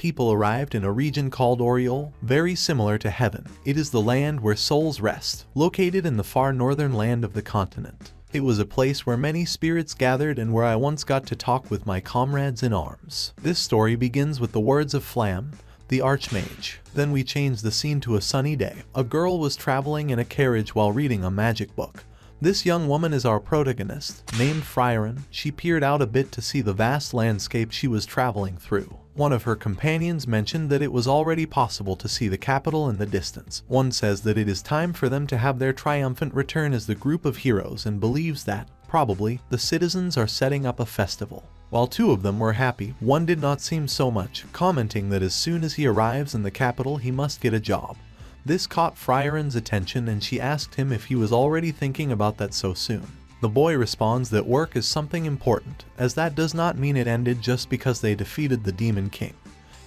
People arrived in a region called Oriole, very similar to heaven. It is the land where souls rest, located in the far northern land of the continent. It was a place where many spirits gathered and where I once got to talk with my comrades in arms. This story begins with the words of Flam, the Archmage. Then we change the scene to a sunny day. A girl was traveling in a carriage while reading a magic book. This young woman is our protagonist, named Fryerin. She peered out a bit to see the vast landscape she was traveling through. One of her companions mentioned that it was already possible to see the capital in the distance. One says that it is time for them to have their triumphant return as the group of heroes and believes that, probably, the citizens are setting up a festival. While two of them were happy, one did not seem so much, commenting that as soon as he arrives in the capital he must get a job. This caught Fryerin's attention and she asked him if he was already thinking about that so soon. The boy responds that work is something important, as that does not mean it ended just because they defeated the Demon King.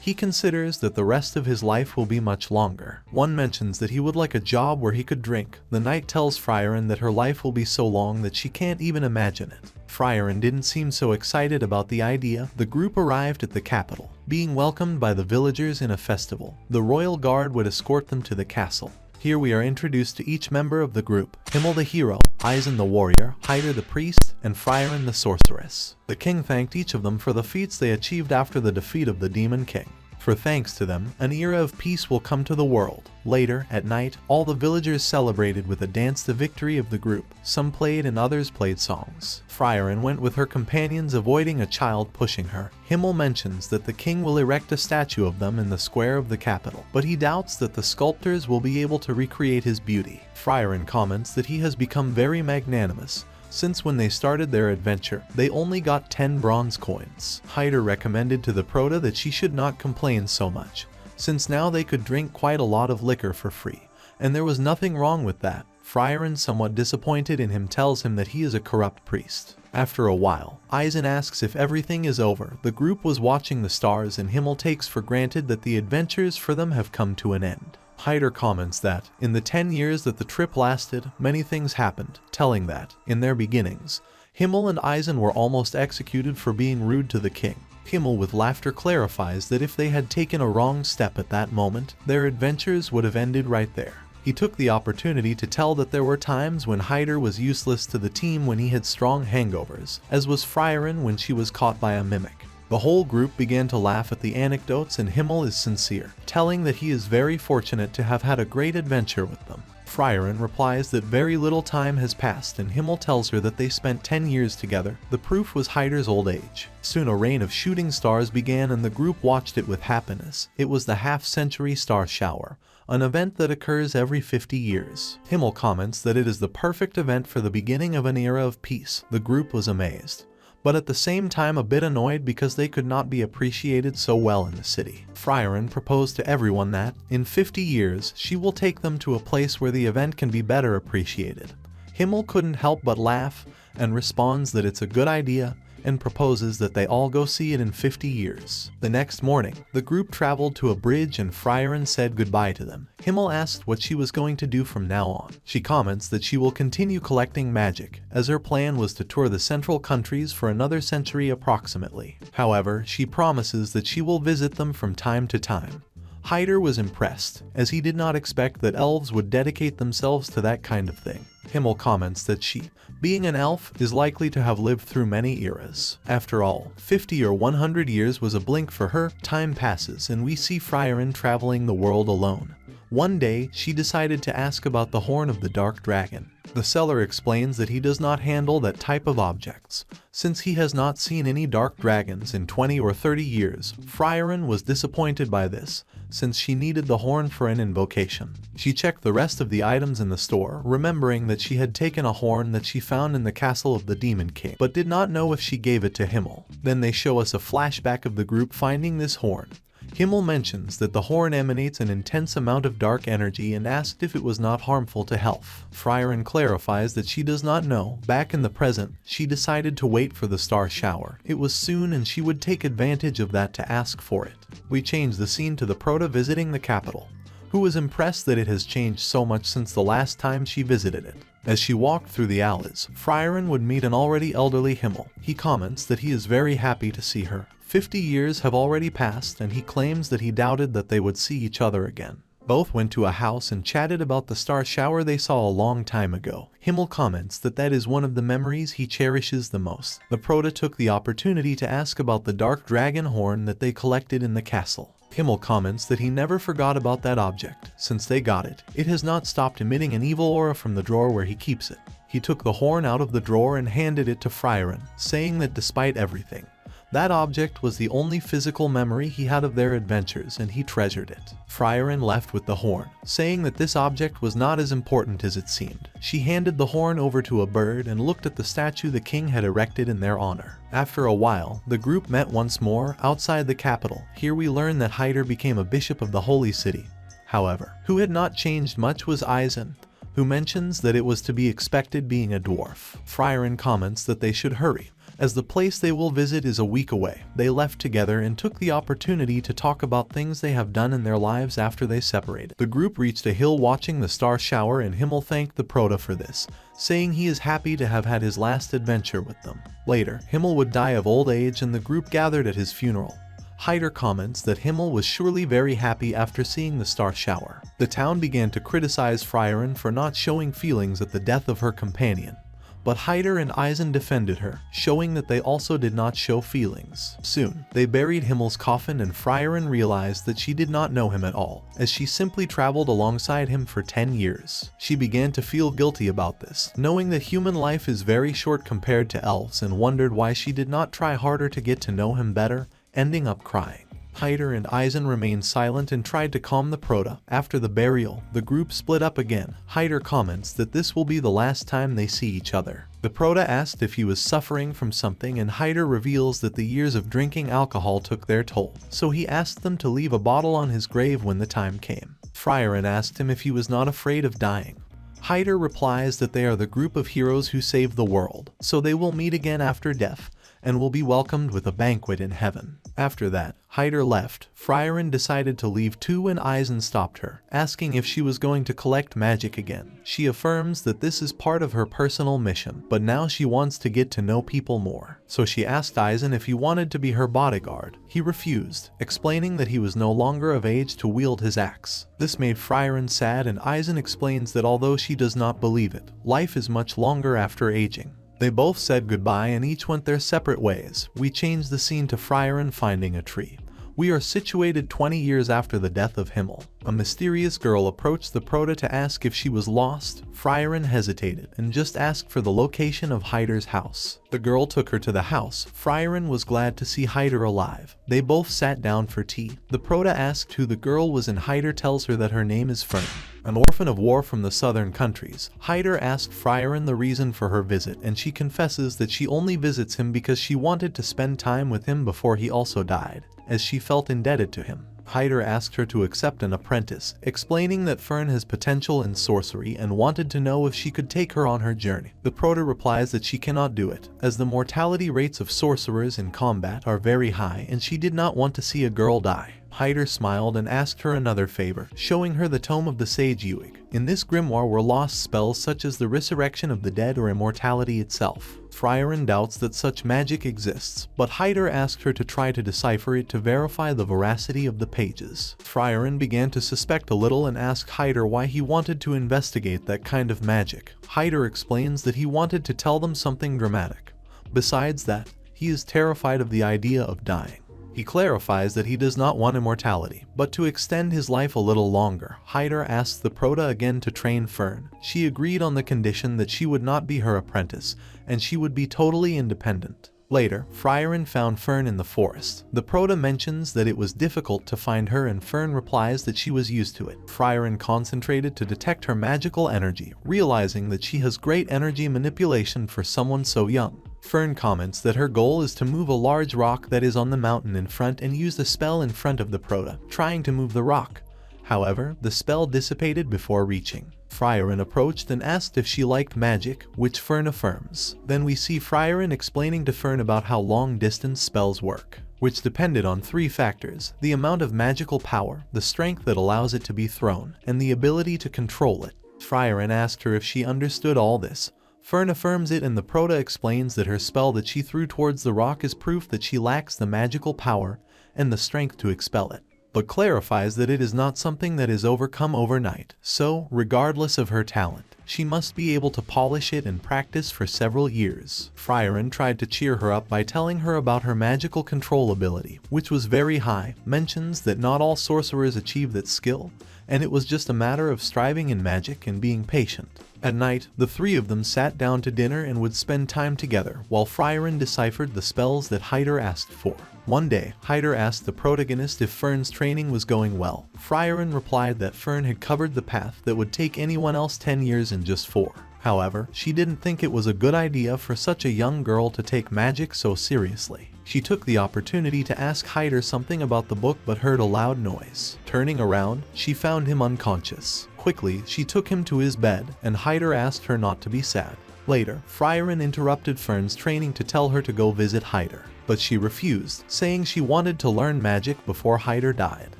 He considers that the rest of his life will be much longer. One mentions that he would like a job where he could drink. The knight tells Fryerin that her life will be so long that she can't even imagine it. Fryerin didn't seem so excited about the idea. The group arrived at the capital, being welcomed by the villagers in a festival. The royal guard would escort them to the castle. Here we are introduced to each member of the group: Himmel the hero, Eisen the warrior, Hyder the priest, and Fryerin the sorceress. The king thanked each of them for the feats they achieved after the defeat of the Demon King. For thanks to them, an era of peace will come to the world. Later, at night, all the villagers celebrated with a dance the victory of the group. Some played and others played songs. Fryerin went with her companions, avoiding a child pushing her. Himmel mentions that the king will erect a statue of them in the square of the capital, but he doubts that the sculptors will be able to recreate his beauty. Fryerin comments that he has become very magnanimous, since when they started their adventure, they only got 10 bronze coins. Hyder recommended to the Prota that she should not complain so much, since now they could drink quite a lot of liquor for free, and there was nothing wrong with that. Fryerin, somewhat disappointed in him, tells him that he is a corrupt priest. After a while, Eisen asks if everything is over. The group was watching the stars and Himmel takes for granted that the adventures for them have come to an end. Hyder comments that, in the 10 years that the trip lasted, many things happened, telling that, in their beginnings, Himmel and Eisen were almost executed for being rude to the king. Himmel with laughter clarifies that if they had taken a wrong step at that moment, their adventures would have ended right there. He took the opportunity to tell that there were times when Hyder was useless to the team when he had strong hangovers, as was Fryerin when she was caught by a mimic. The whole group began to laugh at the anecdotes and Himmel is sincere, telling that he is very fortunate to have had a great adventure with them. Fryerin replies that very little time has passed and Himmel tells her that they spent 10 years together. The proof was Hyder's old age. Soon a rain of shooting stars began and the group watched it with happiness. It was the half-century star shower, an event that occurs every 50 years. Himmel comments that it is the perfect event for the beginning of an era of peace. The group was amazed, but at the same time a bit annoyed because they could not be appreciated so well in the city. Fryerin proposed to everyone that, in 50 years, she will take them to a place where the event can be better appreciated. Himmel couldn't help but laugh, and responds that it's a good idea, and proposes that they all go see it in 50 years. The next morning, the group traveled to a bridge and Fryerin said goodbye to them. Himmel asked what she was going to do from now on. She comments that she will continue collecting magic, as her plan was to tour the central countries for another century approximately. However, she promises that she will visit them from time to time. Hyder was impressed, as he did not expect that elves would dedicate themselves to that kind of thing. Himmel comments that she, being an elf, is likely to have lived through many eras. After all, 50 or 100 years was a blink for her. Time passes and we see Fryerin traveling the world alone. One day, she decided to ask about the horn of the dark dragon. The seller explains that he does not handle that type of objects, since he has not seen any dark dragons in 20 or 30 years. Fryerin was disappointed by this, since she needed the horn for an invocation. She checked the rest of the items in the store, remembering that she had taken a horn that she found in the castle of the Demon King, but did not know if she gave it to Himmel. Then they show us a flashback of the group finding this horn. Himmel mentions that the horn emanates an intense amount of dark energy and asked if it was not harmful to health. Fryerin clarifies that she does not know. Back in the present, she decided to wait for the star shower. It was soon and she would take advantage of that to ask for it. We change the scene to the Prota visiting the capital, who was impressed that it has changed so much since the last time she visited it. As she walked through the alleys, Fryerin would meet an already elderly Himmel. He comments that he is very happy to see her. 50 years have already passed and he claims that he doubted that they would see each other again. Both went to a house and chatted about the star shower they saw a long time ago. Himmel comments that that is one of the memories he cherishes the most. The Proto took the opportunity to ask about the dark dragon horn that they collected in the castle. Himmel comments that he never forgot about that object. Since they got it, it has not stopped emitting an evil aura from the drawer where he keeps it. He took the horn out of the drawer and handed it to Frieren, saying that despite everything, that object was the only physical memory he had of their adventures and he treasured it. Frieren left with the horn, saying that this object was not as important as it seemed. She handed the horn over to a bird and looked at the statue the king had erected in their honor. After a while, the group met once more outside the capital. Here we learn that Hyder became a bishop of the holy city. However, who had not changed much was Eisen, who mentions that it was to be expected being a dwarf. Frieren comments that they should hurry, as the place they will visit is a week away. They left together and took the opportunity to talk about things they have done in their lives after they separated. The group reached a hill watching the star shower and Himmel thanked the Proto for this, saying he is happy to have had his last adventure with them. Later, Himmel would die of old age and the group gathered at his funeral. Hyder comments that Himmel was surely very happy after seeing the star shower. The town began to criticize Frieren for not showing feelings at the death of her companion. But Hyder and Eisen defended her, showing that they also did not show feelings. Soon, they buried Himmel's coffin and Frieren realized that she did not know him at all, as she simply traveled alongside him for 10 years. She began to feel guilty about this, knowing that human life is very short compared to elves, and wondered why she did not try harder to get to know him better, ending up crying. Hyder and Eisen remained silent and tried to calm the Proto. After the burial, the group split up again. Hyder comments that this will be the last time they see each other. The Proto asked if he was suffering from something and Hyder reveals that the years of drinking alcohol took their toll, so he asked them to leave a bottle on his grave when the time came. Frieren asked him if he was not afraid of dying. Hyder replies that they are the group of heroes who saved the world, so they will meet again after death, and will be welcomed with a banquet in heaven. After that, Hyder left. Frieren decided to leave too and Eisen stopped her, asking if she was going to collect magic again. She affirms that this is part of her personal mission, but now she wants to get to know people more. So she asked Eisen if he wanted to be her bodyguard. He refused, explaining that he was no longer of age to wield his axe. This made Frieren sad and Eisen explains that although she does not believe it, life is much longer after aging. They both said goodbye and each went their separate ways. We changed the scene to Frieren finding a tree. We are situated 20 years after the death of Himmel. A mysterious girl approached the Proto to ask if she was lost. Frieren hesitated and just asked for the location of Hyder's house. The girl took her to the house. Frieren was glad to see Hyder alive. They both sat down for tea. The Proto asked who the girl was and Hyder tells her that her name is Fern, an orphan of war from the southern countries. Hyder asked Frieren the reason for her visit and she confesses that she only visits him because she wanted to spend time with him before he also died, as she felt indebted to him. Hyder asked her to accept an apprentice, explaining that Fern has potential in sorcery and wanted to know if she could take her on her journey. The Proto replies that she cannot do it, as the mortality rates of sorcerers in combat are very high and she did not want to see a girl die. Hyder smiled and asked her another favor, showing her the tome of the sage Uig. In this grimoire were lost spells such as the resurrection of the dead or immortality itself. Frieren doubts that such magic exists, but Hyder asked her to try to decipher it to verify the veracity of the pages. Frieren began to suspect a little and asked Hyder why he wanted to investigate that kind of magic. Hyder explains that he wanted to tell them something dramatic. Besides that, he is terrified of the idea of dying. He clarifies that he does not want immortality, but to extend his life a little longer. Hyder asks the Proto again to train Fern. She agreed on the condition that she would not be her apprentice, and she would be totally independent. Later, Frieren found Fern in the forest. The Proto mentions that it was difficult to find her and Fern replies that she was used to it. Frieren concentrated to detect her magical energy, realizing that she has great energy manipulation for someone so young. Fern comments that her goal is to move a large rock that is on the mountain in front and use the spell in front of the Proto, trying to move the rock. However, the spell dissipated before reaching. Frieren approached and asked if she liked magic, which Fern affirms. Then we see Frieren explaining to Fern about how long-distance spells work, which depended on 3 factors: the amount of magical power, the strength that allows it to be thrown, and the ability to control it. Frieren asked her if she understood all this. Fern affirms it, and the Proto explains that her spell that she threw towards the rock is proof that she lacks the magical power and the strength to expel it, but clarifies that it is not something that is overcome overnight, so, regardless of her talent, she must be able to polish it and practice for several years. Frieren tried to cheer her up by telling her about her magical control ability, which was very high, mentions that not all sorcerers achieve that skill, and it was just a matter of striving in magic and being patient. At night, the three of them sat down to dinner and would spend time together, while Frieren deciphered the spells that Hyder asked for. One day, Hyder asked the protagonist if Fern's training was going well. Frieren replied that Fern had covered the path that would take anyone else 10 years in just 4. However, she didn't think it was a good idea for such a young girl to take magic so seriously. She took the opportunity to ask Hyder something about the book but heard a loud noise. Turning around, she found him unconscious. Quickly, she took him to his bed, and Hyder asked her not to be sad. Later, Frieren interrupted Fern's training to tell her to go visit Hyder, but she refused, saying she wanted to learn magic before Hyder died.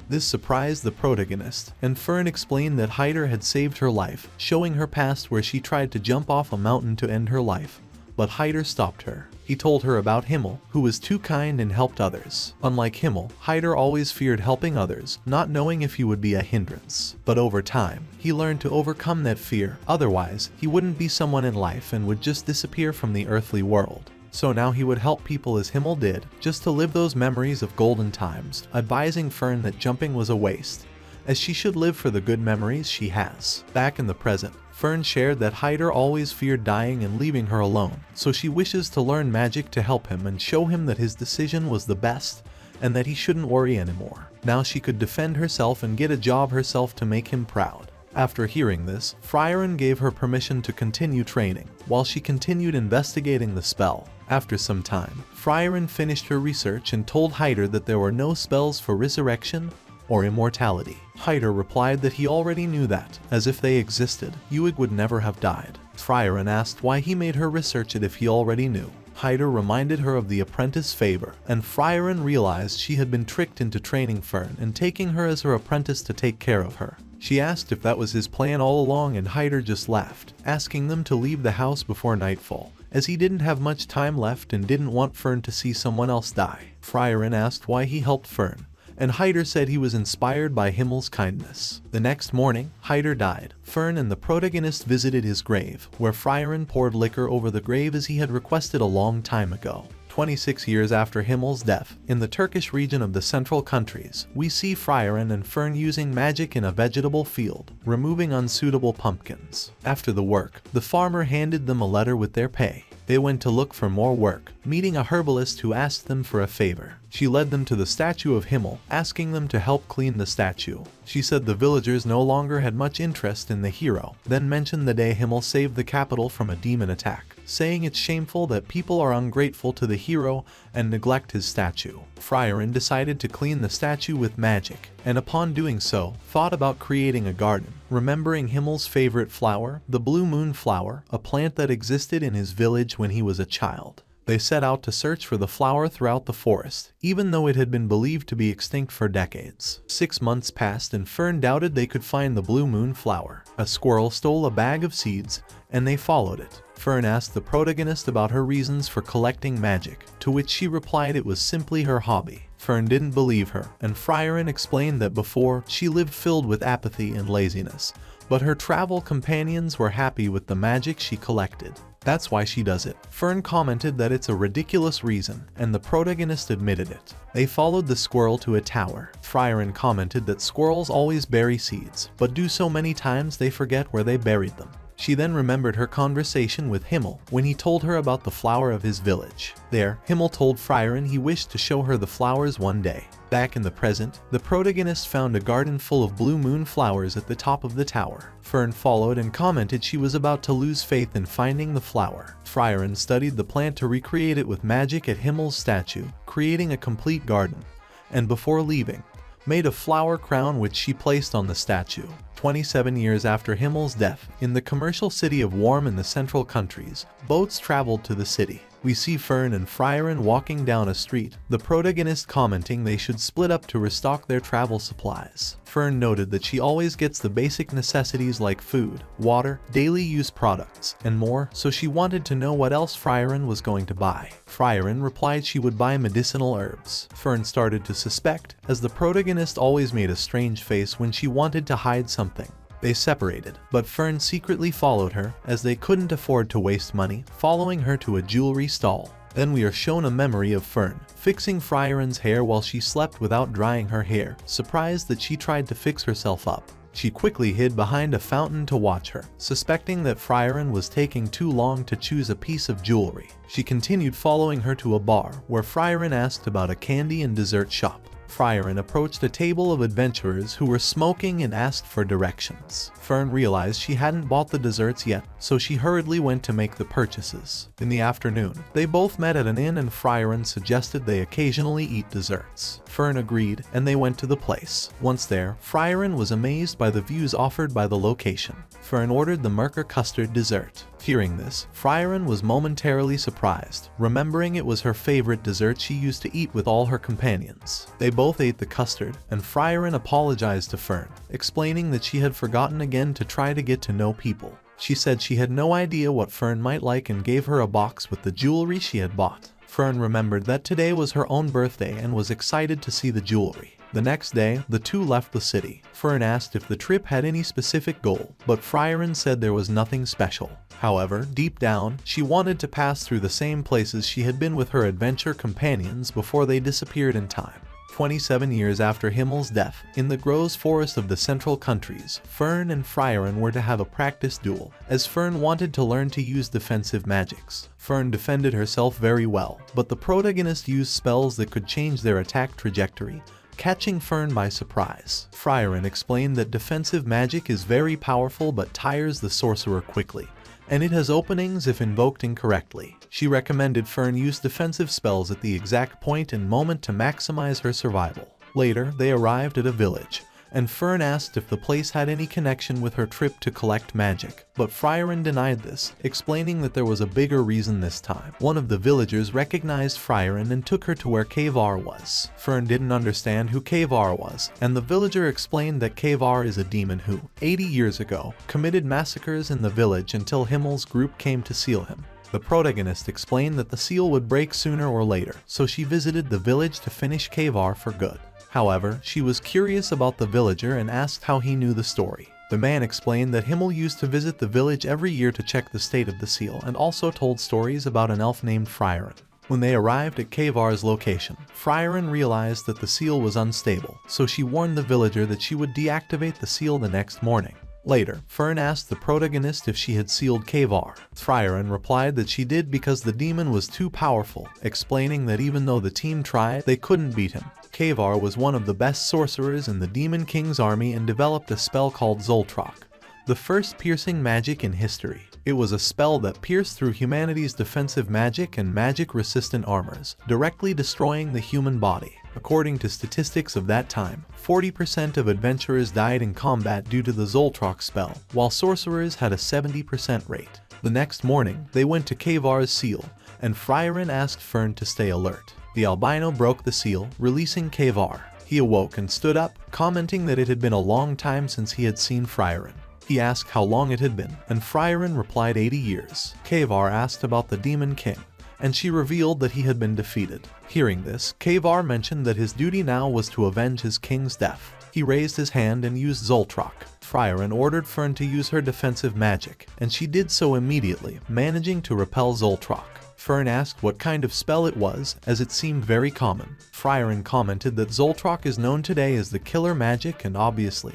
This surprised the protagonist, and Fern explained that Hyder had saved her life, showing her past where she tried to jump off a mountain to end her life, but Hyder stopped her. He told her about Himmel, who was too kind and helped others. Unlike Himmel, Hyder always feared helping others, not knowing if he would be a hindrance. But over time, he learned to overcome that fear, otherwise, he wouldn't be someone in life and would just disappear from the earthly world. So now he would help people as Himmel did, just to live those memories of golden times, advising Fern that jumping was a waste, as she should live for the good memories she has. Back in the present, Fern shared that Hyder always feared dying and leaving her alone, so she wishes to learn magic to help him and show him that his decision was the best and that he shouldn't worry anymore. Now she could defend herself and get a job herself to make him proud. After hearing this, Frieren gave her permission to continue training, while she continued investigating the spell. After some time, Frieren finished her research and told Hyder that there were no spells for resurrection or immortality. Hyder replied that he already knew that, as if they existed, Uig would never have died. Frieren asked why he made her research it if he already knew. Hyder reminded her of the apprentice favor, and Frieren realized she had been tricked into training Fern and taking her as her apprentice to take care of her. She asked if that was his plan all along, and Hyder just laughed, asking them to leave the house before nightfall, as he didn't have much time left and didn't want Fern to see someone else die. Frieren asked why he helped Fern, and Hyder said he was inspired by Himmel's kindness. The next morning, Hyder died. Fern and the protagonist visited his grave, where Frieren poured liquor over the grave as he had requested a long time ago. 26 years after Himmel's death, in the Turkish region of the central countries, we see Frieren and Fern using magic in a vegetable field, removing unsuitable pumpkins. After the work, the farmer handed them a letter with their pay. They went to look for more work, meeting a herbalist who asked them for a favor. She led them to the statue of Himmel, asking them to help clean the statue. She said the villagers no longer had much interest in the hero, then mentioned the day Himmel saved the capital from a demon attack, saying it's shameful that people are ungrateful to the hero and neglect his statue. Frieren decided to clean the statue with magic, and upon doing so, thought about creating a garden, remembering Himmel's favorite flower, the blue moon flower, a plant that existed in his village when he was a child. They set out to search for the flower throughout the forest, even though it had been believed to be extinct for decades. 6 months passed and Fern doubted they could find the blue moon flower. A squirrel stole a bag of seeds, and they followed it. Fern asked the protagonist about her reasons for collecting magic, to which she replied it was simply her hobby. Fern didn't believe her, and Frieren explained that before, she lived filled with apathy and laziness, but her travel companions were happy with the magic she collected. That's why she does it. Fern commented that it's a ridiculous reason, and the protagonist admitted it. They followed the squirrel to a tower. Frieren commented that squirrels always bury seeds, but do so many times they forget where they buried them. She then remembered her conversation with Himmel when he told her about the flower of his village. There, Himmel told Frieren he wished to show her the flowers one day. Back in the present, the protagonist found a garden full of blue moon flowers at the top of the tower. Fern followed and commented she was about to lose faith in finding the flower. Frieren studied the plant to recreate it with magic at Himmel's statue, creating a complete garden, and before leaving, made a flower crown which she placed on the statue. 27 years after Himmel's death, in the commercial city of Warm in the central countries, boats traveled to the city. We see Fern and Frieren walking down a street, the protagonist commenting they should split up to restock their travel supplies. Fern noted that she always gets the basic necessities like food, water, daily use products, and more, so she wanted to know what else Frieren was going to buy. Frieren replied she would buy medicinal herbs. Fern started to suspect, as the protagonist always made a strange face when she wanted to hide something. They separated, but Fern secretly followed her, as they couldn't afford to waste money, following her to a jewelry stall. Then we are shown a memory of Fern fixing Frieren's hair while she slept without drying her hair, surprised that she tried to fix herself up. She quickly hid behind a fountain to watch her, suspecting that Frieren was taking too long to choose a piece of jewelry. She continued following her to a bar, where Frieren asked about a candy and dessert shop. Frieren approached a table of adventurers who were smoking and asked for directions. Fern realized she hadn't bought the desserts yet, so she hurriedly went to make the purchases. In the afternoon, they both met at an inn and Frieren suggested they occasionally eat desserts. Fern agreed, and they went to the place. Once there, Frieren was amazed by the views offered by the location. Fern ordered the Merker custard dessert. Hearing this, Frieren was momentarily surprised, remembering it was her favorite dessert she used to eat with all her companions. They both ate the custard, and Frieren apologized to Fern, explaining that she had forgotten again to try to get to know people. She said she had no idea what Fern might like and gave her a box with the jewelry she had bought. Fern remembered that today was her own birthday and was excited to see the jewelry. The next day, the two left the city. Fern asked if the trip had any specific goal, but Frieren said there was nothing special. However, deep down, she wanted to pass through the same places she had been with her adventure companions before they disappeared in time. 27 years after Himmel's death, in the Groves Forest of the Central Countries, Fern and Frieren were to have a practice duel, as Fern wanted to learn to use defensive magics. Fern defended herself very well, but the protagonist used spells that could change their attack trajectory, catching Fern by surprise. Frieren explained that defensive magic is very powerful but tires the sorcerer quickly, and it has openings if invoked incorrectly. She recommended Fern use defensive spells at the exact point and moment to maximize her survival. Later, they arrived at a village, and Fern asked if the place had any connection with her trip to collect magic, but Frieren denied this, explaining that there was a bigger reason this time. One of the villagers recognized Frieren and took her to where Kavar was. Fern didn't understand who Kavar was, and the villager explained that Kavar is a demon who, 80 years ago, committed massacres in the village until Himmel's group came to seal him. The protagonist explained that the seal would break sooner or later, so she visited the village to finish Kavar for good. However, she was curious about the villager and asked how he knew the story. The man explained that Himmel used to visit the village every year to check the state of the seal and also told stories about an elf named Frieren. When they arrived at Kavar's location, Frieren realized that the seal was unstable, so she warned the villager that she would deactivate the seal the next morning. Later, Fern asked the protagonist if she had sealed Kavar. Frieren replied that she did because the demon was too powerful, explaining that even though the team tried, they couldn't beat him. Kavar was one of the best sorcerers in the Demon King's army and developed a spell called Zoltrak, the first piercing magic in history. It was a spell that pierced through humanity's defensive magic and magic-resistant armors, directly destroying the human body. According to statistics of that time, 40% of adventurers died in combat due to the Zoltrak spell, while sorcerers had a 70% rate. The next morning, they went to Kavar's seal, and Frieren asked Fern to stay alert. The albino broke the seal, releasing Kavar. He awoke and stood up, commenting that it had been a long time since he had seen Frieren. He asked how long it had been, and Frieren replied 80 years. Kavar asked about the Demon King, and she revealed that he had been defeated. Hearing this, Kavar mentioned that his duty now was to avenge his king's death. He raised his hand and used Zoltrak. Frieren ordered Fern to use her defensive magic, and she did so immediately, managing to repel Zoltrak. Fern asked what kind of spell it was, as it seemed very common. Frieren commented that Zoltrak is known today as the killer magic and obviously,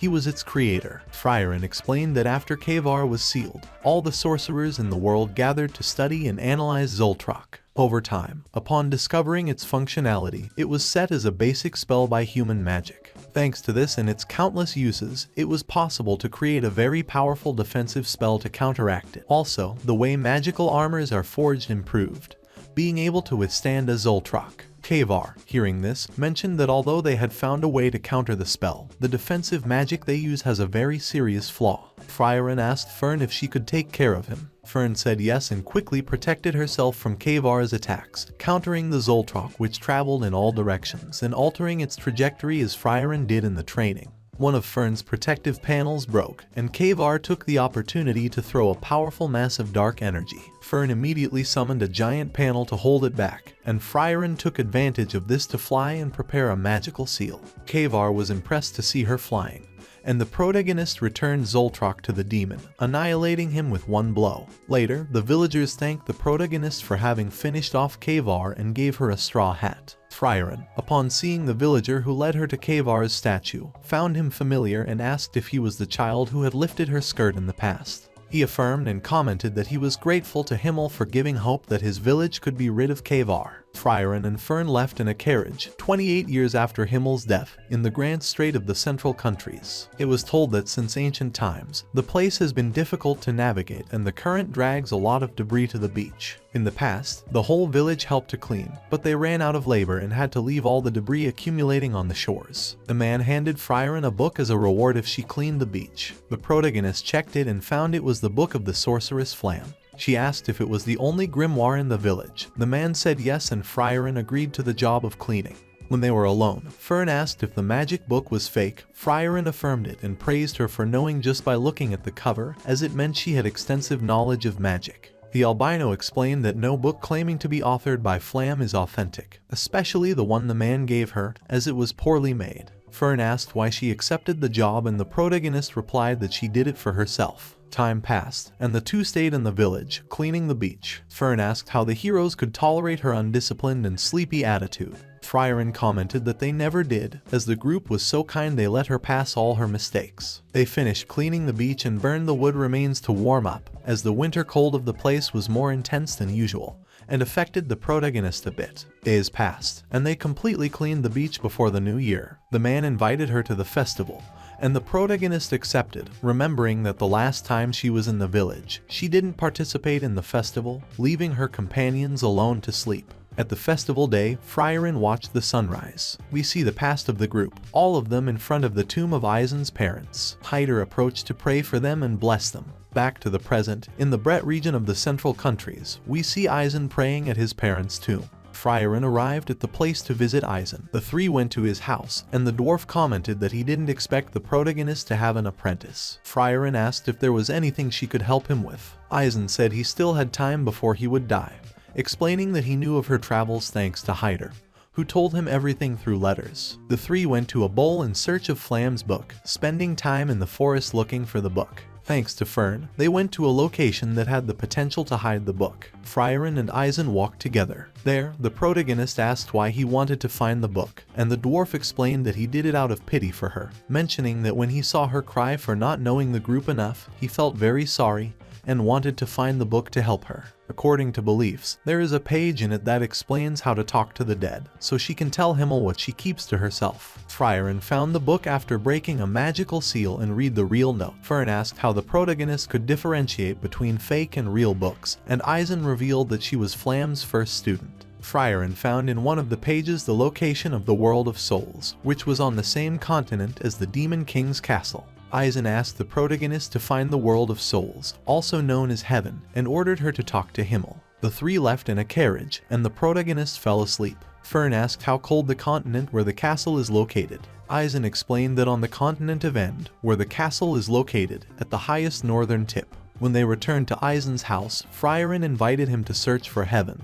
he was its creator. Frieren explained that after Kavar was sealed, all the sorcerers in the world gathered to study and analyze Zoltrak. Over time, upon discovering its functionality, it was set as a basic spell by human magic. Thanks to this and its countless uses, it was possible to create a very powerful defensive spell to counteract it. Also, the way magical armors are forged improved, being able to withstand a Zoltrak. Kavar, hearing this, mentioned that although they had found a way to counter the spell, the defensive magic they use has a very serious flaw. Frieren asked Fern if she could take care of him. Fern said yes and quickly protected herself from Kavar's attacks, countering the Zoltrak, which traveled in all directions and altering its trajectory as Frieren did in the training. One of Fern's protective panels broke, and Kavar took the opportunity to throw a powerful mass of dark energy. Fern immediately summoned a giant panel to hold it back, and Frieren took advantage of this to fly and prepare a magical seal. Kavar was impressed to see her flying, and the protagonist returned Zoltrak to the demon, annihilating him with one blow. Later, the villagers thanked the protagonist for having finished off Kavar and gave her a straw hat. Frieren, upon seeing the villager who led her to Kavar's statue, found him familiar and asked if he was the child who had lifted her skirt in the past. He affirmed and commented that he was grateful to Himmel for giving hope that his village could be rid of Kavar. Frieren and Fern left in a carriage, 28 years after Himmel's death, in the Grand Strait of the Central Countries. It was told that since ancient times, the place has been difficult to navigate and the current drags a lot of debris to the beach. In the past, the whole village helped to clean, but they ran out of labor and had to leave all the debris accumulating on the shores. The man handed Frieren a book as a reward if she cleaned the beach. The protagonist checked it and found it was the book of the Sorceress Flam. She asked if it was the only grimoire in the village. The man said yes and Frieren agreed to the job of cleaning. When they were alone, Fern asked if the magic book was fake. Frieren affirmed it and praised her for knowing just by looking at the cover, as it meant she had extensive knowledge of magic. The albino explained that no book claiming to be authored by Flam is authentic, especially the one the man gave her, as it was poorly made. Fern asked why she accepted the job and the protagonist replied that she did it for herself. Time passed, and the two stayed in the village, cleaning the beach. Fern asked how the heroes could tolerate her undisciplined and sleepy attitude. Frieren commented that they never did, as the group was so kind they let her pass all her mistakes. They finished cleaning the beach and burned the wood remains to warm up, as the winter cold of the place was more intense than usual, and affected the protagonist a bit. Days passed, and they completely cleaned the beach before the new year. The man invited her to the festival, and the protagonist accepted, remembering that the last time she was in the village, she didn't participate in the festival, leaving her companions alone to sleep. At the festival day, Frieren watched the sunrise. We see the past of the group, all of them in front of the tomb of Eisen's parents. Hyder approached to pray for them and bless them. Back to the present, in the Brett region of the Central Countries, we see Eisen praying at his parents' tomb. Frieren arrived at the place to visit Eisen. The three went to his house, and the dwarf commented that he didn't expect the protagonist to have an apprentice. Frieren asked if there was anything she could help him with. Eisen said he still had time before he would die, explaining that he knew of her travels thanks to Hyder, who told him everything through letters. The three went to a bowl in search of Flam's book, spending time in the forest looking for the book. Thanks to Fern, they went to a location that had the potential to hide the book. Frieren and Eisen walked together. There, the protagonist asked why he wanted to find the book, and the dwarf explained that he did it out of pity for her, mentioning that when he saw her cry for not knowing the group enough, he felt very sorry and wanted to find the book to help her. According to beliefs, there is a page in it that explains how to talk to the dead, so she can tell Himmel what she keeps to herself. Frieren found the book after breaking a magical seal and read the real note. Fern asked how the protagonist could differentiate between fake and real books, and Eisen revealed that she was Flam's first student. Frieren found in one of the pages the location of the World of Souls, which was on the same continent as the Demon King's castle. Eisen asked the protagonist to find the World of Souls, also known as Heaven, and ordered her to talk to Himmel. The three left in a carriage, and the protagonist fell asleep. Fern asked how cold the continent where the castle is located. Eisen explained that on the continent of End, where the castle is located, at the highest northern tip. When they returned to Eisen's house, Frieren invited him to search for Heaven,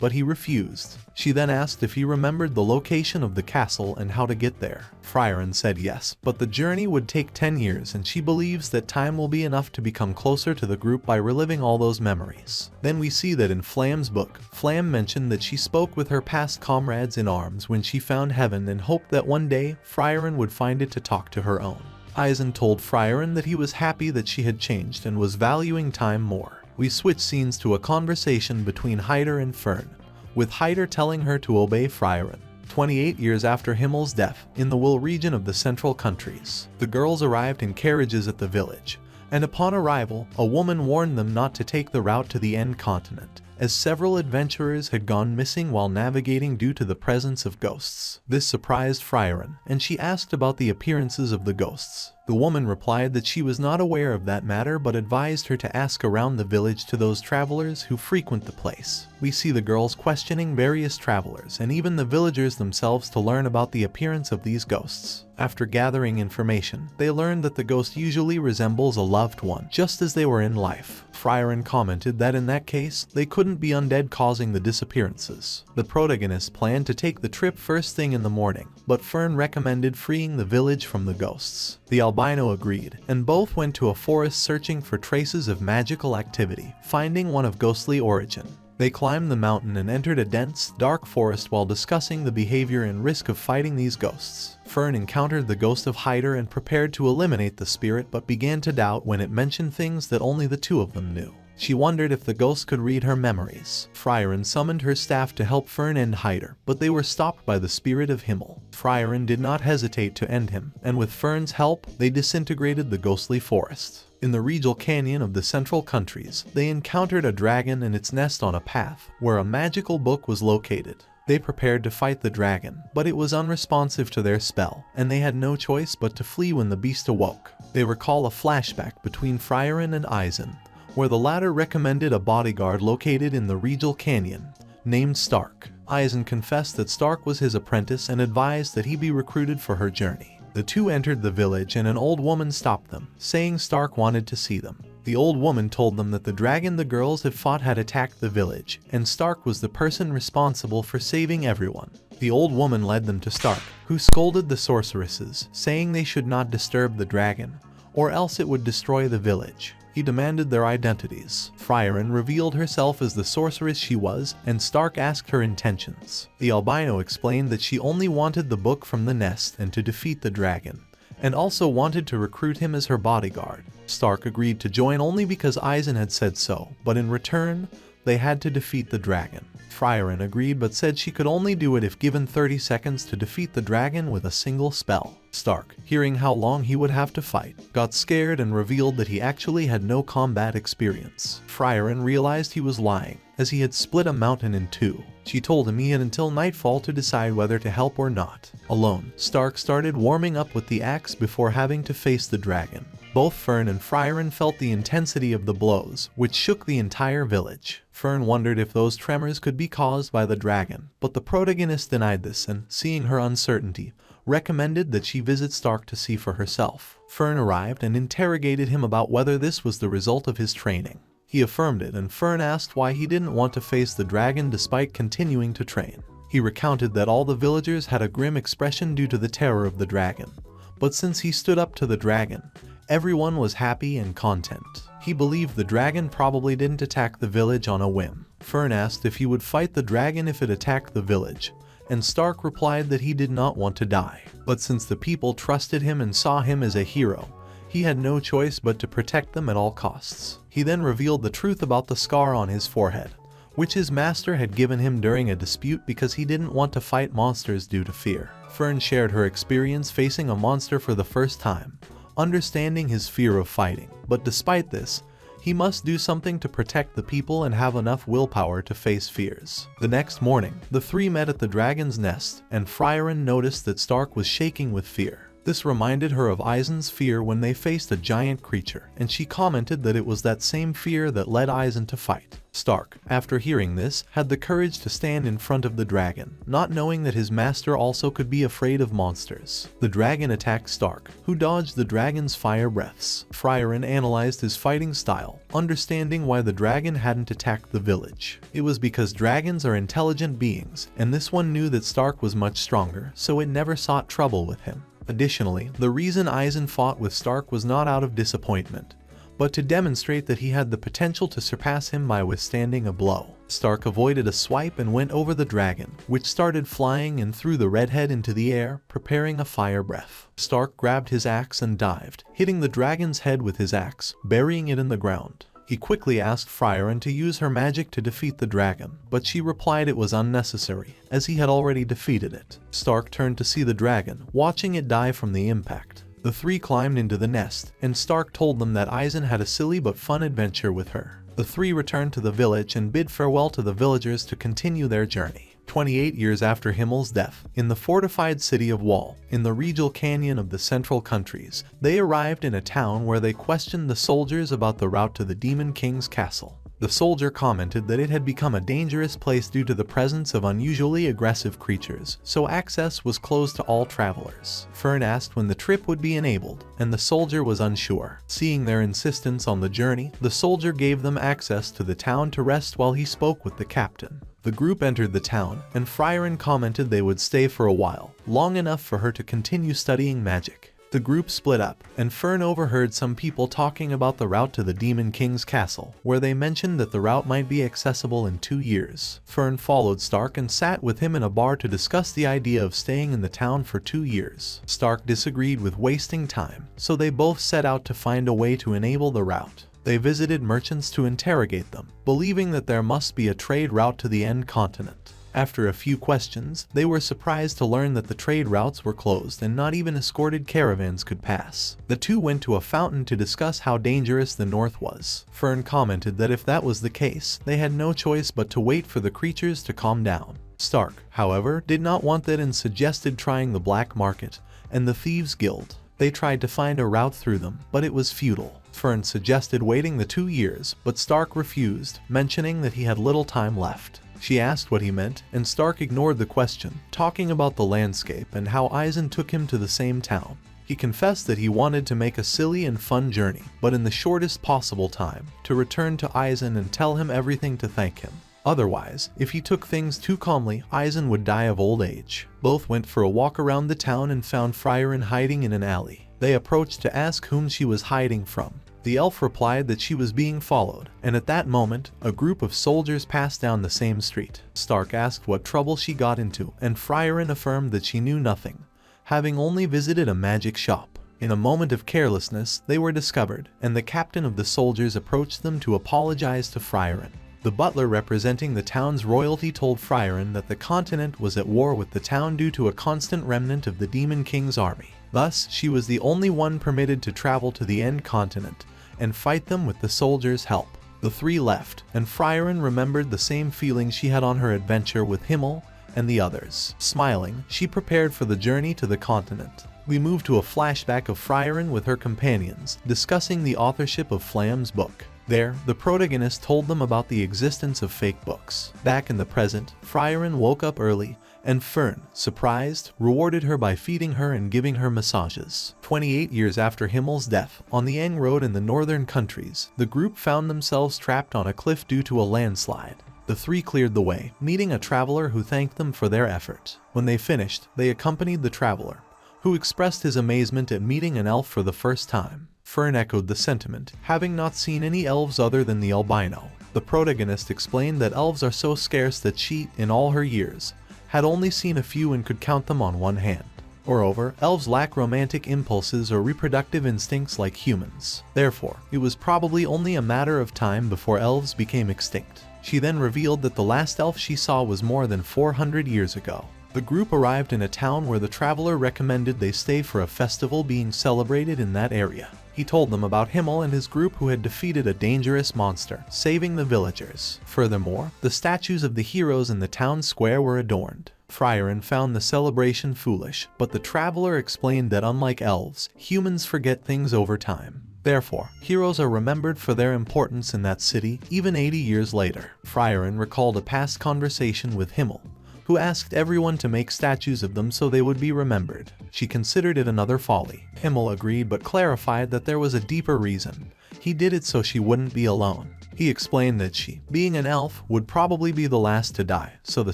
but he refused. She then asked if he remembered the location of the castle and how to get there. Frieren said yes, but the journey would take 10 years and she believes that time will be enough to become closer to the group by reliving all those memories. Then we see that in Flam's book, Flam mentioned that she spoke with her past comrades in arms when she found Heaven and hoped that one day, Frieren would find it to talk to her own. Eisen told Frieren that he was happy that she had changed and was valuing time more. We switch scenes to a conversation between Hyder and Fern, with Hyder telling her to obey Frieren. 28 years after Himmel's death, in the Will region of the Central Countries, the girls arrived in carriages at the village, and upon arrival, a woman warned them not to take the route to the End continent, as several adventurers had gone missing while navigating due to the presence of ghosts. This surprised Friaren, and she asked about the appearances of the ghosts. The woman replied that she was not aware of that matter but advised her to ask around the village to those travelers who frequent the place. We see the girls questioning various travelers and even the villagers themselves to learn about the appearance of these ghosts. After gathering information, they learned that the ghost usually resembles a loved one, just as they were in life. Friaren commented that in that case, they couldn't be undead causing the disappearances. The protagonists planned to take the trip first thing in the morning, but Fern recommended freeing the village from the ghosts. The albino agreed, and both went to a forest searching for traces of magical activity, finding one of ghostly origin. They climbed the mountain and entered a dense, dark forest while discussing the behavior and risk of fighting these ghosts. Fern encountered the ghost of Hyder and prepared to eliminate the spirit but began to doubt when it mentioned things that only the two of them knew. She wondered if the ghost could read her memories. Friaren summoned her staff to help Fern end Hyder, but they were stopped by the spirit of Himmel. Friaren did not hesitate to end him, and with Fern's help, they disintegrated the ghostly forest. In the Regal Canyon of the Central Countries, they encountered a dragon and its nest on a path, where a magical book was located. They prepared to fight the dragon, but it was unresponsive to their spell, and they had no choice but to flee when the beast awoke. They recall a flashback between Friaren and Eisen, where the latter recommended a bodyguard located in the Regal Canyon, named Stark. Eisen confessed that Stark was his apprentice and advised that he be recruited for her journey. The two entered the village and an old woman stopped them, saying Stark wanted to see them. The old woman told them that the dragon the girls had fought had attacked the village, and Stark was the person responsible for saving everyone. The old woman led them to Stark, who scolded the sorceresses, saying they should not disturb the dragon, or else it would destroy the village. He demanded their identities. Friaren revealed herself as the sorceress she was, and Stark asked her intentions. The albino explained that she only wanted the book from the nest and to defeat the dragon, and also wanted to recruit him as her bodyguard. Stark agreed to join only because Eisen had said so, but in return, they had to defeat the dragon. Friaren agreed but said she could only do it if given 30 seconds to defeat the dragon with a single spell. Stark, hearing how long he would have to fight, got scared and revealed that he actually had no combat experience. Friaren realized he was lying, as he had split a mountain in two. She told him he had until nightfall to decide whether to help or not. Alone, Stark started warming up with the axe before having to face the dragon. Both Fern and Friaren felt the intensity of the blows, which shook the entire village. Fern wondered if those tremors could be caused by the dragon, but the protagonist denied this and, seeing her uncertainty, recommended that she visit Stark to see for herself. Fern arrived and interrogated him about whether this was the result of his training. He affirmed it, and Fern asked why he didn't want to face the dragon despite continuing to train. He recounted that all the villagers had a grim expression due to the terror of the dragon, but since he stood up to the dragon, everyone was happy and content. He believed the dragon probably didn't attack the village on a whim. Fern asked if he would fight the dragon if it attacked the village, and Stark replied that he did not want to die. But since the people trusted him and saw him as a hero, he had no choice but to protect them at all costs. He then revealed the truth about the scar on his forehead, which his master had given him during a dispute because he didn't want to fight monsters due to fear. Fern shared her experience facing a monster for the first time, understanding his fear of fighting, but despite this, he must do something to protect the people and have enough willpower to face fears. The next morning, the three met at the dragon's nest, and Friaren noticed that Stark was shaking with fear. This reminded her of Eisen's fear when they faced a giant creature, and she commented that it was that same fear that led Eisen to fight. Stark, after hearing this, had the courage to stand in front of the dragon, not knowing that his master also could be afraid of monsters. The dragon attacked Stark, who dodged the dragon's fire breaths. Friaren analyzed his fighting style, understanding why the dragon hadn't attacked the village. It was because dragons are intelligent beings, and this one knew that Stark was much stronger, so it never sought trouble with him. Additionally, the reason Eisen fought with Stark was not out of disappointment, but to demonstrate that he had the potential to surpass him by withstanding a blow. Stark avoided a swipe and went over the dragon, which started flying and threw the redhead into the air, preparing a fire breath. Stark grabbed his axe and dived, hitting the dragon's head with his axe, burying it in the ground. He quickly asked Friaren to use her magic to defeat the dragon, but she replied it was unnecessary, as he had already defeated it. Stark turned to see the dragon, watching it die from the impact. The three climbed into the nest, and Stark told them that Eisen had a silly but fun adventure with her. The three returned to the village and bid farewell to the villagers to continue their journey. 28 years after Himmel's death, in the fortified city of Wall, in the Regal Canyon of the Central Countries, they arrived in a town where they questioned the soldiers about the route to the Demon King's castle. The soldier commented that it had become a dangerous place due to the presence of unusually aggressive creatures, so access was closed to all travelers. Fern asked when the trip would be enabled, and the soldier was unsure. Seeing their insistence on the journey, the soldier gave them access to the town to rest while he spoke with the captain. The group entered the town, and Frieren commented they would stay for a while, long enough for her to continue studying magic. The group split up, and Fern overheard some people talking about the route to the Demon King's castle, where they mentioned that the route might be accessible in 2 years. Fern followed Stark and sat with him in a bar to discuss the idea of staying in the town for 2 years. Stark disagreed with wasting time, so they both set out to find a way to enable the route. They visited merchants to interrogate them, believing that there must be a trade route to the End Continent. After a few questions, they were surprised to learn that the trade routes were closed and not even escorted caravans could pass. The two went to a fountain to discuss how dangerous the north was. Fern commented that if that was the case, they had no choice but to wait for the creatures to calm down. Stark, however, did not want that and suggested trying the black market and the Thieves' Guild. They tried to find a route through them, but it was futile. Fern suggested waiting the 2 years, but Stark refused, mentioning that he had little time left. She asked what he meant, and Stark ignored the question, talking about the landscape and how Eisen took him to the same town. He confessed that he wanted to make a silly and fun journey, but in the shortest possible time, to return to Eisen and tell him everything to thank him. Otherwise, if he took things too calmly, Eisen would die of old age. Both went for a walk around the town and found Frieren hiding in an alley. They approached to ask whom she was hiding from. The elf replied that she was being followed, and at that moment, a group of soldiers passed down the same street. Stark asked what trouble she got into, and Frieren affirmed that she knew nothing, having only visited a magic shop. In a moment of carelessness, they were discovered, and the captain of the soldiers approached them to apologize to Frieren. The butler representing the town's royalty told Frieren that the continent was at war with the town due to a constant remnant of the Demon King's army. Thus, she was the only one permitted to travel to the End Continent and fight them with the soldiers' help. The three left, and Frieren remembered the same feelings she had on her adventure with Himmel and the others. Smiling, she prepared for the journey to the continent. We move to a flashback of Frieren with her companions, discussing the authorship of Flam's book. There, the protagonist told them about the existence of fake books. Back in the present, Frieren woke up early, and Fern, surprised, rewarded her by feeding her and giving her massages. 28 years after Himmel's death, on the Eng Road in the northern countries, the group found themselves trapped on a cliff due to a landslide. The three cleared the way, meeting a traveler who thanked them for their effort. When they finished, they accompanied the traveler, who expressed his amazement at meeting an elf for the first time. Fern echoed the sentiment, having not seen any elves other than the albino. The protagonist explained that elves are so scarce that she, in all her years, had only seen a few and could count them on one hand. Moreover, elves lack romantic impulses or reproductive instincts like humans. Therefore, it was probably only a matter of time before elves became extinct. She then revealed that the last elf she saw was more than 400 years ago. The group arrived in a town where the traveler recommended they stay for a festival being celebrated in that area. He told them about Himmel and his group who had defeated a dangerous monster, saving the villagers. Furthermore, the statues of the heroes in the town square were adorned. Frieren found the celebration foolish, but the traveler explained that unlike elves, humans forget things over time. Therefore, heroes are remembered for their importance in that city, even 80 years later. Frieren recalled a past conversation with Himmel, who asked everyone to make statues of them so they would be remembered. She considered it another folly. Himmel agreed but clarified that there was a deeper reason. He did it so she wouldn't be alone. He explained that she, being an elf, would probably be the last to die, so the